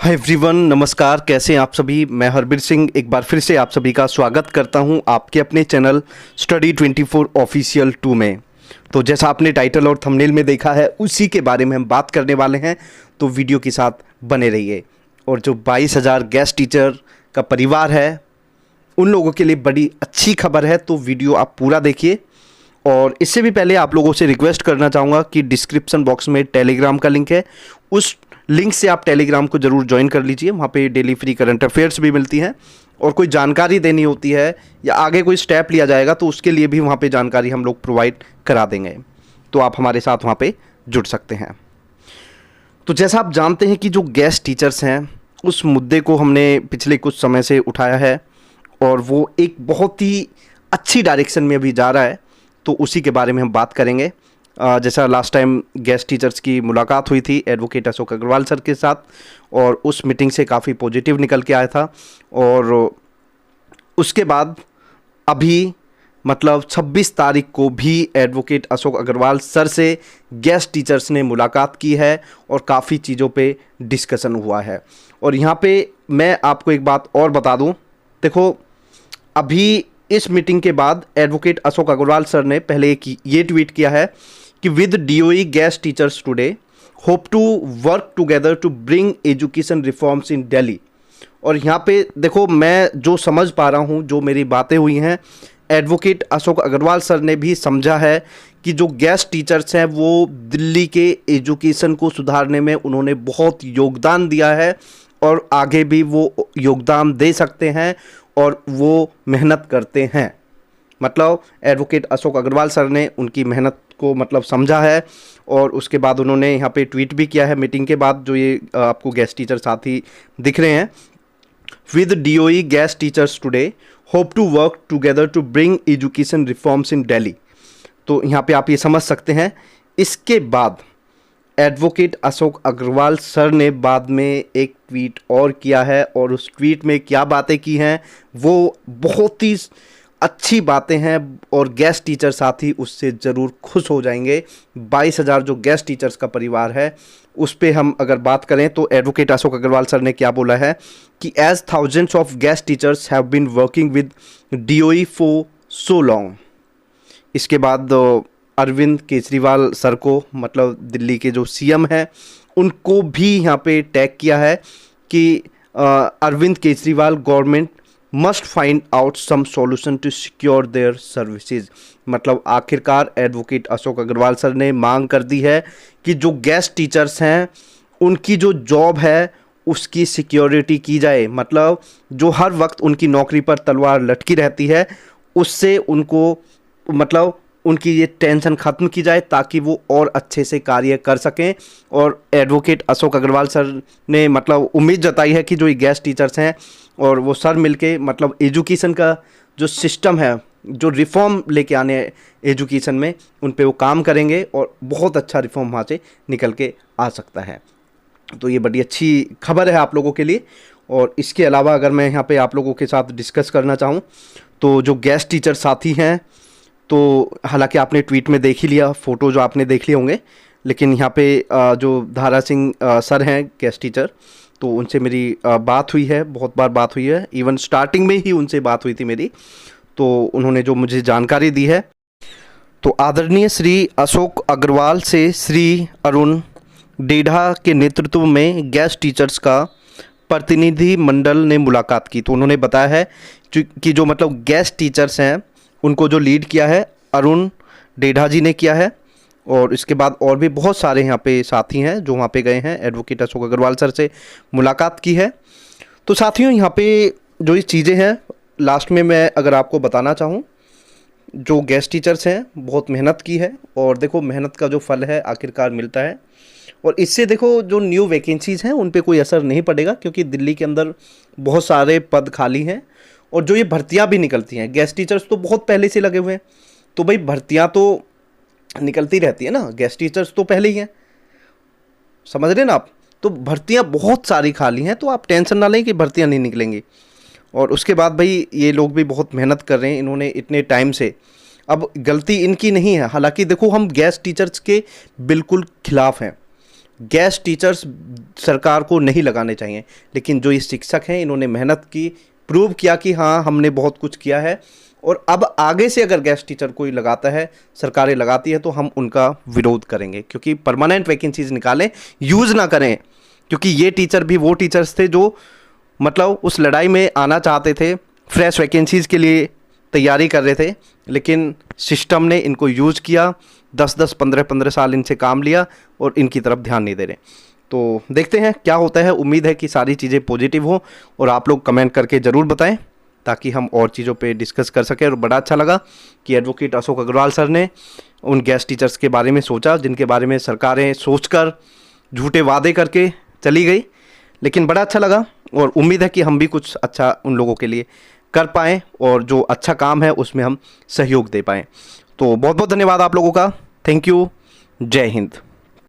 Hi everyone, नमस्कार। कैसे हैं आप सभी। मैं हरबीर सिंह एक बार फिर से आप सभी का स्वागत करता हूं आपके अपने चैनल स्टडी 24 ऑफिशियल 2 में। तो जैसा आपने टाइटल और थंबनेल में देखा है उसी के बारे में हम बात करने वाले हैं, तो वीडियो के साथ बने रहिए। और जो 22,000 गेस्ट टीचर का परिवार है उन लोगों के लिए बड़ी अच्छी खबर है, तो वीडियो आप पूरा देखिए। और इससे भी पहले आप लोगों से रिक्वेस्ट करना चाहूँगा कि डिस्क्रिप्शन बॉक्स में टेलीग्राम का लिंक है, उस लिंक से आप टेलीग्राम को ज़रूर ज्वाइन कर लीजिए। वहाँ पे डेली फ्री करंट अफेयर्स भी मिलती हैं, और कोई जानकारी देनी होती है या आगे कोई स्टेप लिया जाएगा तो उसके लिए भी वहाँ पे जानकारी हम लोग प्रोवाइड करा देंगे, तो आप हमारे साथ वहाँ पे जुड़ सकते हैं। तो जैसा आप जानते हैं कि जो गेस्ट टीचर्स हैं उस मुद्दे को हमने पिछले कुछ समय से उठाया है, और वो एक बहुत ही अच्छी डायरेक्शन में अभी जा रहा है, तो उसी के बारे में हम बात करेंगे। जैसा लास्ट टाइम गेस्ट टीचर्स की मुलाकात हुई थी एडवोकेट अशोक अग्रवाल सर के साथ, और उस मीटिंग से काफ़ी पॉजिटिव निकल के आया था। और उसके बाद अभी मतलब 26 तारीख को भी एडवोकेट अशोक अग्रवाल सर से गेस्ट टीचर्स ने मुलाकात की है और काफ़ी चीज़ों पे डिस्कशन हुआ है। और यहाँ पे मैं आपको एक बात और बता दूँ, देखो अभी इस मीटिंग के बाद एडवोकेट अशोक अग्रवाल सर ने पहले ये ट्वीट किया है कि with DOE guest teachers today hope to work together to bring education reforms in Delhi. और यहाँ पे देखो, मैं जो समझ पा रहा हूँ, जो मेरी बातें हुई हैं, एडवोकेट अशोक अग्रवाल सर ने भी समझा है कि जो गेस्ट टीचर्स हैं वो दिल्ली के एजुकेशन को सुधारने में उन्होंने बहुत योगदान दिया है, और आगे भी वो योगदान दे सकते हैं, और वो मेहनत करते हैं। मतलब एडवोकेट अशोक अग्रवाल सर ने उनकी मेहनत को मतलब समझा है, और उसके बाद उन्होंने यहाँ पे ट्वीट भी किया है मीटिंग के बाद, जो ये आपको गेस्ट टीचर साथी दिख रहे हैं। With DOE guest teachers today hope to work together to bring education reforms in Delhi. तो यहाँ पे आप ये समझ सकते हैं। इसके बाद एडवोकेट अशोक अग्रवाल सर ने बाद में एक ट्वीट और किया है, और उस ट्वीट में क्या बातें की हैं वो बहुत ही अच्छी बातें हैं, और गेस्ट टीचर साथी उससे ज़रूर खुश हो जाएंगे। 22,000 जो गेस्ट टीचर्स का परिवार है उस पे हम अगर बात करें तो एडवोकेट अशोक अग्रवाल सर ने क्या बोला है कि as thousands of guest teachers have been working with DOE for so long. इसके बाद अरविंद केजरीवाल सर को, मतलब दिल्ली के जो सीएम हैं, उनको भी यहाँ पे टैग किया है कि Arvind Kejriwal government must find out some solution to secure their services. मतलब आखिरकार एडवोकेट अशोक अग्रवाल सर ने मांग कर दी है कि जो गेस्ट टीचर्स हैं उनकी जो जॉब है उसकी सिक्योरिटी की जाए। मतलब जो हर वक्त उनकी नौकरी पर तलवार लटकी रहती है उससे उनको, मतलब उनकी ये टेंशन ख़त्म की जाए, ताकि वो और अच्छे से कार्य कर सकें। और एडवोकेट अशोक अग्रवाल सर ने मतलब उम्मीद जताई है कि जो ये गेस्ट टीचर्स हैं और वो सर मिलके मतलब एजुकेशन का जो सिस्टम है, जो रिफ़ॉर्म लेके आने एजुकेशन में, उन पे वो काम करेंगे, और बहुत अच्छा रिफ़ॉर्म वहाँ से निकल के आ सकता है। तो ये बड़ी अच्छी खबर है आप लोगों के लिए। और इसके अलावा अगर मैं यहाँ पे आप लोगों के साथ डिस्कस करना चाहूँ तो जो गेस्ट टीचर साथी हैं, तो हालांकि आपने ट्वीट में देख ही लिया, फ़ोटो जो आपने देख लिए होंगे, लेकिन यहाँ पे जो धारा सिंह सर हैं गेस्ट टीचर, तो उनसे मेरी बात हुई है, बहुत बार बात हुई है, इवन स्टार्टिंग में ही उनसे बात हुई थी मेरी। तो उन्होंने जो मुझे जानकारी दी है, तो आदरणीय श्री अशोक अग्रवाल से श्री अरुण डेढ़ा के नेतृत्व में गेस्ट टीचर्स का प्रतिनिधि मंडल ने मुलाकात की। तो उन्होंने बताया है कि जो मतलब गेस्ट टीचर्स हैं उनको जो लीड किया है अरुण डेढ़ा जी ने किया है, और इसके बाद और भी बहुत सारे यहाँ पे साथी हैं जो वहाँ पे गए हैं, एडवोकेट अशोक अग्रवाल सर से मुलाकात की है। तो साथियों, यहाँ पे जो ये चीज़ें हैं लास्ट में मैं अगर आपको बताना चाहूँ, जो गेस्ट टीचर्स हैं बहुत मेहनत की है, और देखो मेहनत का जो फल है आखिरकार मिलता है। और इससे देखो जो न्यू वैकेंसीज़ हैं उन पे कोई असर नहीं पड़ेगा, क्योंकि दिल्ली के अंदर बहुत सारे पद खाली हैं, और जो ये भर्तियां भी निकलती हैं, गेस्ट टीचर्स तो बहुत पहले से लगे हुए हैं, तो भाई भर्तियां तो निकलती रहती है ना, गेस्ट टीचर्स तो पहले ही हैं, समझ रहे हैं ना आप। तो भर्तियां बहुत सारी खाली हैं, तो आप टेंशन ना लें कि भर्तियां नहीं निकलेंगी। और उसके बाद भाई ये लोग भी बहुत मेहनत कर रहे हैं, इन्होंने इतने टाइम से, अब गलती इनकी नहीं है। हालांकि देखो हम गेस्ट टीचर्स के बिल्कुल खिलाफ हैं, गेस्ट टीचर्स सरकार को नहीं लगाने चाहिए, लेकिन जो ये शिक्षक हैं इन्होंने मेहनत की, प्रूव किया कि हाँ हमने बहुत कुछ किया है, और अब आगे से अगर गेस्ट टीचर कोई लगाता है, सरकारें लगाती है, तो हम उनका विरोध करेंगे, क्योंकि परमानेंट वैकेंसीज निकालें, यूज़ ना करें। क्योंकि ये टीचर भी वो टीचर्स थे जो मतलब उस लड़ाई में आना चाहते थे, फ्रेश वैकेंसीज़ के लिए तैयारी कर रहे थे, लेकिन सिस्टम ने इनको यूज़ किया, 10-10, 15-15 साल इनसे काम लिया और इनकी तरफ ध्यान नहीं दे रहे। तो देखते हैं क्या होता है। उम्मीद है कि सारी चीज़ें पॉजिटिव हो, और आप लोग कमेंट करके ज़रूर बताएं ताकि हम और चीज़ों पे डिस्कस कर सकें। और बड़ा अच्छा लगा कि एडवोकेट अशोक अग्रवाल सर ने उन गेस्ट टीचर्स के बारे में सोचा जिनके बारे में सरकारें सोचकर झूठे वादे करके चली गई, लेकिन बड़ा अच्छा लगा, और उम्मीद है कि हम भी कुछ अच्छा उन लोगों के लिए कर पाएँ, और जो अच्छा काम है उसमें हम सहयोग दे पाएँ। तो बहुत बहुत धन्यवाद आप लोगों का। Thank you. जय हिंद।